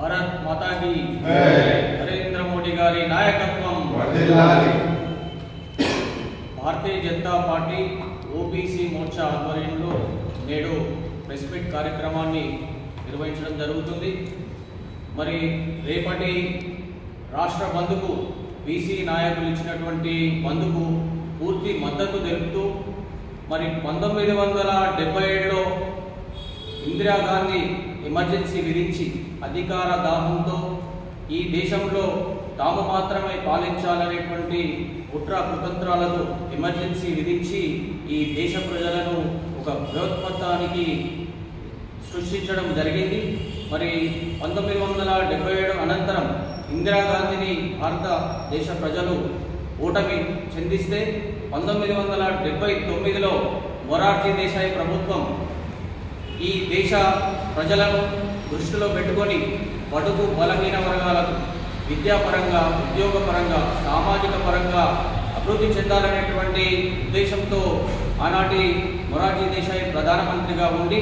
भारत माता की नरेंद्र मोदी गारी नायकत्वम भारतीय जनता पार्टी ओबीसी मोर्चा आध्वर्యంలో నేడు ప్రెస్ మీట్ కార్యక్రమాన్ని నిర్వహించడం జరుగుతుంది। మరి రేపటి రాష్ట్ర బంద్కు బీసీ నాయకులు ఇచ్చినటువంటి బంద్కు పూర్తి మద్దతు తెలుపుతూ మరి 1977లో ఇందిరా గాంధీ ఎమర్జెన్సీ విధించి అధికార దాహంతో ఈ దేశంలో తాము మాత్రమే పాలించాలనేటువంటి కుట్ర కుతంత్రాలతో ఎమర్జెన్సీ విధించి ఈ దేశ ప్రజలను ఒక భయోత్పాతానికి సృష్టించడం జరిగింది। మరి 1977 అనంతరం ఇందిరాగాంధీని భారతదేశ ప్రజలు ఓటమి చెందిస్తే 1979లో మొరార్జీ దేశాయ్ ప్రభుత్వం ఈ దేశ ప్రజలను దృష్టిలో పెట్టుకొని బడుగు బలహీన వర్గాలకు విద్యాపరంగా ఉద్యోగపరంగా సామాజిక పరంగా అభివృద్ధి చెందాలనేటువంటి ఉద్దేశంతో ఆనాటి మొరార్జీ దేశాయ్ ప్రధానమంత్రిగా ఉండి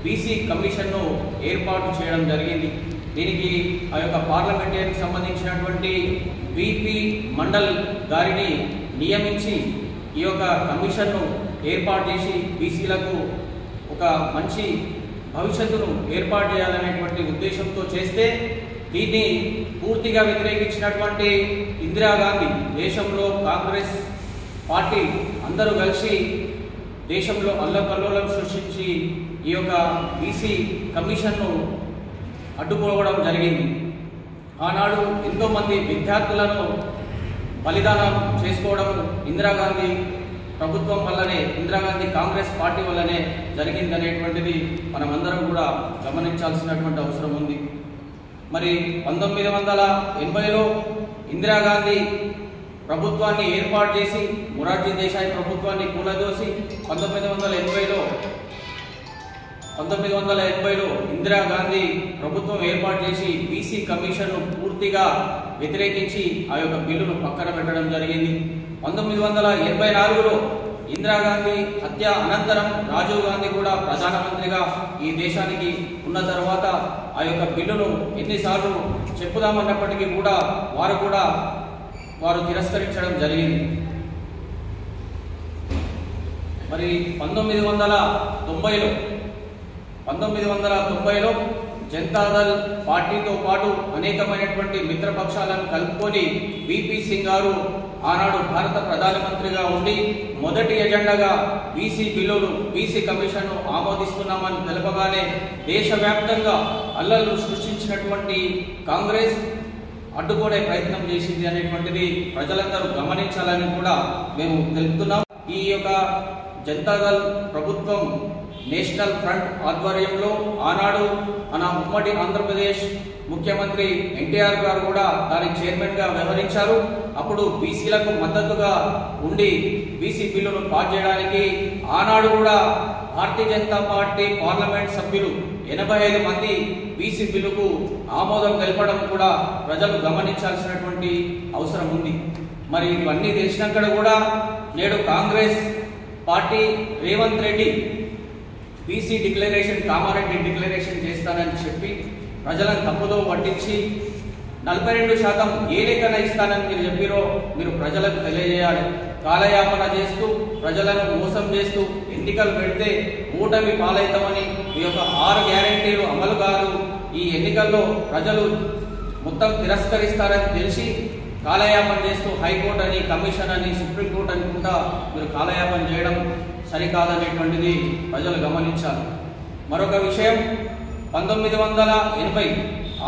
బీసీ కమిషన్ను ఏర్పాటు చేయడం జరిగింది। దీనికి ఆ యొక్క పార్లమెంటరీకి సంబంధించినటువంటి విపి మండల్ గారిని నియమించి ఈ యొక్క కమిషన్ను ఏర్పాటు చేసి బీసీలకు ఒక మంచి భవిష్యత్తును ఏర్పాటు చేయాలనేటువంటి ఉద్దేశంతో చేస్తే దీన్ని పూర్తిగా వ్యతిరేకించినటువంటి ఇందిరాగాంధీ దేశంలో కాంగ్రెస్ పార్టీ అందరూ కలిసి దేశంలో అల్లకల్లోలం సృష్టించి ఈ యొక్క బీసీ కమిషన్ను అడ్డుకోవడం జరిగింది। ఆనాడు ఎంతోమంది విద్యార్థులను బలిదానం చేసుకోవడం ఇందిరాగాంధీ ప్రభుత్వం వల్లనే ఇందిరాగాంధీ కాంగ్రెస్ పార్టీ వల్లనే జరిగిందనేటువంటిది మనమందరం కూడా గమనించాల్సినటువంటి అవసరం ఉంది। మరి 1980లో ఇందిరాగాంధీ ప్రభుత్వాన్ని ఏర్పాటు చేసి మొరార్జీ దేశాయ్ ప్రభుత్వాన్ని కూలదోసి 1980లో ఇందిరాగాంధీ ప్రభుత్వం ఏర్పాటు చేసి బీసీ కమిషన్ను పూర్తిగా వ్యతిరేకించి ఆ యొక్క బిల్లును పక్కన పెట్టడం జరిగింది। 1984లో ఇందిరాగాంధీ హత్య అనంతరం రాజీవ్ గాంధీ కూడా ప్రధానమంత్రిగా ఈ దేశానికి ఉన్న తర్వాత ఆ యొక్క బిల్లును ఎన్నిసార్లు చెప్పుదామన్నప్పటికీ కూడా వారు తిరస్కరించడం జరిగింది। మరి 1990లో జనతాదళ్ పార్టీతో పాటు అనేకమైనటువంటి మిత్రపక్షాలను కలుపుకొని విపి సింగ్ గారు ఆనాడు భారత ప్రధానమంత్రిగా ఉండి మొదటి ఎజెండాగా బీసీ బిల్లును బీసీ కమిషన్ను ఆమోదిస్తున్నామని తెలపగానే దేశవ్యాప్తంగా అల్లర్లు సృష్టించినటువంటి కాంగ్రెస్ అడ్డుకోనే ప్రయత్నం చేసింది అనేటువంటిది ప్రజలందరూ గమనించాలని కూడా మేము తెలుపుతున్నాం। ఈ యొక్క జనతాదళ్ ప్రభుత్వం నేషనల్ ఫ్రంట్ ఆధ్వర్యంలో ఆనాడు మన ఉమ్మడి ఆంధ్రప్రదేశ్ ముఖ్యమంత్రి ఎన్టీఆర్ గారు కూడా దాని చైర్మన్గా వ్యవహరించారు। అప్పుడు బీసీలకు మద్దతుగా ఉండి బీసీ బిల్లును పాస్ చేయడానికి ఆనాడు కూడా భారతీయ జనతా పార్టీ పార్లమెంట్ సభ్యులు 85 మంది బీసీ బిల్లుకు ఆమోదం తెలపడం కూడా ప్రజలు గమనించాల్సినటువంటి అవసరం ఉంది। మరి ఇవన్నీ తెలిసినాక కూడా నేడు Congress party Revanth Reddy BC declaration Kamareddy declaration చేస్తానని చెప్పి ప్రజలను తప్పుదో పట్టించి 42% ఏ లెక్కన ఇస్తానని మీరు చెప్పిరో మీరు ప్రజలకు తెలియజేయాలి। కాలయాపన చేస్తూ ప్రజలను మోసం చేస్తూ ఎన్నికలు పెడితే ఓటమి పాలవుతామని ఈ యొక్క 6 గ్యారెంటీలు అమలు కాదు, ఈ ఎన్నికల్లో ప్రజలు మొత్తం తిరస్కరిస్తారని తెలిసి కాలయాపన చేస్తూ హైకోర్టు అని కమిషన్ అని సుప్రీంకోర్టు అని కూడా మీరు కాలయాపన చేయడం సరికాదనేటువంటిది ప్రజలు గమనించాలి। మరొక విషయం 1980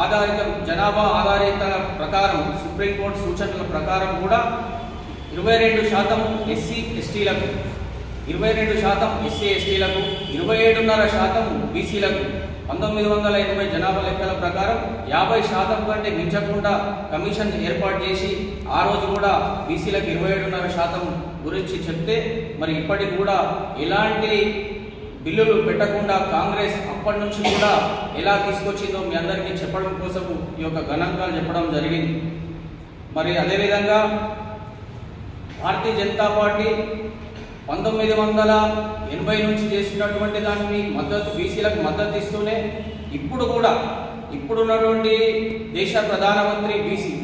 ఆధారిత జనాభా ఆధారిత ప్రకారం సుప్రీంకోర్టు సూచనల ప్రకారం కూడా 22% ఎస్సీ ఎస్టీలకు 27.5% బీసీలకు 1980 జనాభా లెక్కల ప్రకారం 50% కంటే మించకుండా కమిషన్ ఏర్పాటు చేసి ఆ రోజు కూడా బీసీలకు 27.5% గురించి చెప్తే మరి ఇప్పటికి కూడా ఎలాంటి బిల్లులు పెట్టకుండా కాంగ్రెస్ అప్పటి నుంచి కూడా ఎలా తీసుకొచ్చిందో మీ అందరికీ చెప్పడం కోసం ఈ యొక్క గణాంకాలు చెప్పడం జరిగింది। మరి అదేవిధంగా భారతీయ జనతా పార్టీ 1980 నుంచి చేసినటువంటి దానికి మద్దతు బీసీలకు మద్దతు ఇస్తూనే ఇప్పుడు కూడా ఇప్పుడున్నటువంటి దేశ ప్రధానమంత్రి బీసీ,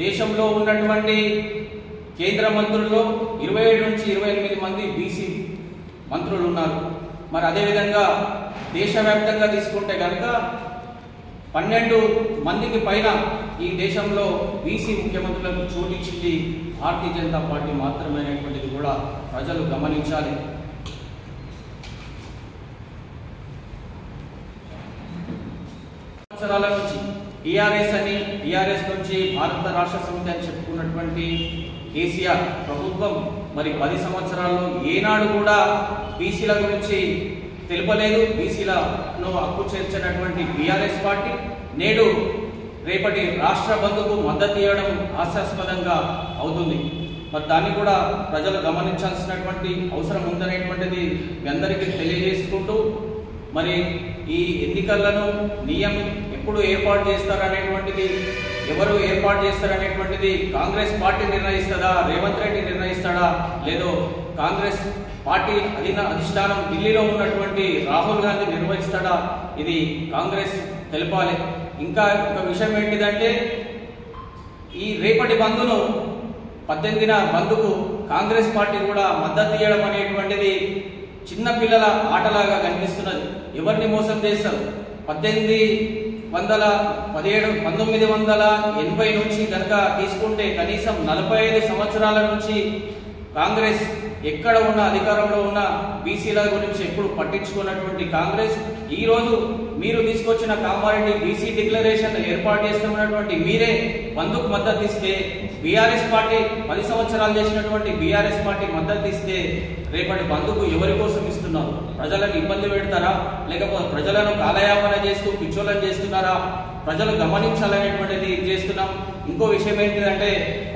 దేశంలో ఉన్నటువంటి కేంద్ర మంత్రుల్లో 27 నుంచి 28 మంది బీసీ మంత్రులు ఉన్నారు. మరి అదేవిధంగా దేశవ్యాప్తంగా తీసుకుంటే కనుక 12 మందికి పైన ఈ దేశంలో బీసీ ముఖ్యమంత్రులకు చోటిచ్చింది భారతీయ జనతా పార్టీ మాత్రమే అనేటువంటిది కూడా ప్రజలు గమనించాలి. సంవత్సరాల నుంచి టీఆర్ఎస్ నుంచి భారత రాష్ట్ర సమితి అని చెప్పుకున్నటువంటి కేసీఆర్ ప్రభుత్వం మరి 10 సంవత్సరాల్లో ఏనాడు కూడా బీసీల గురించి తెలుపలేదు. బీసీలను హక్కు చేర్చినటువంటి బీఆర్ఎస్ పార్టీ నేడు రేపటి రాష్ట్ర బంధుకు మద్దతు ఇవ్వడం హాస్యాస్పదంగా అవుతుంది. మరి దాన్ని కూడా ప్రజలు గమనించాల్సినటువంటి అవసరం ఉందనేటువంటిది మీ అందరికీ తెలియజేసుకుంటూ, మరి ఈ ఎన్నికలను ఎప్పుడు ఏర్పాటు చేస్తారనేటువంటిది, ఎవరు ఏర్పాటు చేస్తారనేటువంటిది కాంగ్రెస్ పార్టీ నిర్ణయిస్తుందా, రేవంత్ రెడ్డి నిర్ణయిస్తాడా, లేదో కాంగ్రెస్ పార్టీ అధిష్టానం ఢిల్లీలో ఉన్నటువంటి రాహుల్ గాంధీ నిర్వహిస్తాడా, ఇది కాంగ్రెస్ తెలపాలి. ఇంకా ఒక విషయం ఏంటిదంటే, ఈ రేపటి బంద్ను 18న బంద్కు కాంగ్రెస్ పార్టీ కూడా మద్దతు ఇవ్వడం అనేటువంటిది చిన్న పిల్లల ఆటలాగా కనిపిస్తున్నది. ఎవరిని మోసం చేస్తారు? 1980 నుంచి కనుక తీసుకుంటే కనీసం 45 సంవత్సరాల నుంచి కాంగ్రెస్ ఎక్కడ ఉన్న అధికారంలో ఉన్న బీసీల గురించి ఎప్పుడు పట్టించుకున్నటువంటి కాంగ్రెస్ ఈ రోజు మీరు తీసుకొచ్చిన కామారెడ్డి బీసీ డిక్లరేషన్ ఏర్పాటు చేస్తున్నటువంటి మీరే బంధుకు మద్దతు ఇస్తే, బీఆర్ఎస్ పార్టీ 10 సంవత్సరాలు చేసినటువంటి బీఆర్ఎస్ పార్టీ మద్దతు ఇస్తే రేపటి బంధుకు ఎవరి కోసం ఇస్తున్నారు? ప్రజలను ఇబ్బంది పెడతారా, లేకపోతే ప్రజలను కాలయాపన చేస్తూ పిచ్చోళ్ళని చేస్తున్నారా? ప్రజలు గమనించాలనేటువంటిది చేస్తున్నాం. ఇంకో విషయం ఏంటిదంటే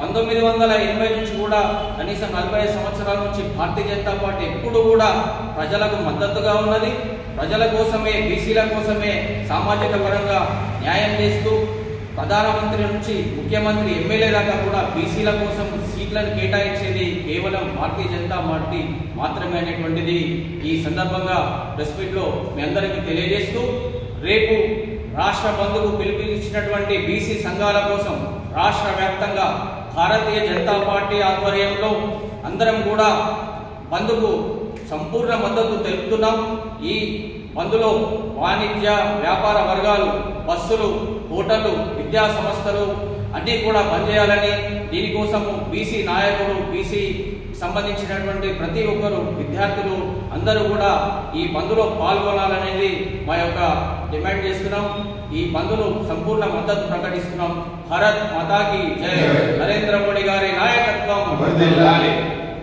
1980 నుంచి కూడా కనీసం 45 సంవత్సరాల నుంచి భారతీయ జనతా పార్టీ ఎప్పుడు కూడా ప్రజలకు మద్దతుగా ఉన్నది. ప్రజల కోసమే, బీసీల కోసమే సామాజిక పరంగా న్యాయం చేస్తూ ప్రధానమంత్రి నుంచి ముఖ్యమంత్రి, ఎమ్మెల్యే దాకా కూడా బీసీల కోసం సీట్లను కేటాయించేది కేవలం భారతీయ జనతా పార్టీ మాత్రమే అనేటువంటిది ఈ సందర్భంగా ప్రెస్ మీట్లో మీ అందరికీ తెలియజేస్తూ, రేపు రాష్ట్ర బంధుకు పిలుపునిచ్చినటువంటి బీసీ సంఘాల కోసం రాష్ట్ర వ్యాప్తంగా భారతీయ జనతా పార్టీ ఆధ్వర్యంలో అందరం కూడా బంధుకు సంపూర్ణ మద్దతు తెలుపుతున్నాం. ఈ బంధులో వాణిజ్య వ్యాపార వర్గాలు, బస్సులు, హోటళ్లు, విద్యా సంస్థలు అన్నీ కూడా బంద్ చేయాలని, దీనికోసము బీసీ నాయకులు, బీసీ సంబంధించినటువంటి ప్రతి ఒక్కరు, విద్యార్థులు అందరూ కూడా ఈ బంద్లో పాల్గొనాలనేది మా యొక్క డిమాండ్ చేస్తున్నాం. ఈ బంద్లో సంపూర్ణ మద్దతు ప్రకటిస్తున్నాం. భారత్ మాతాకి జై. నరేంద్ర మోడీ గారి నాయకత్వం.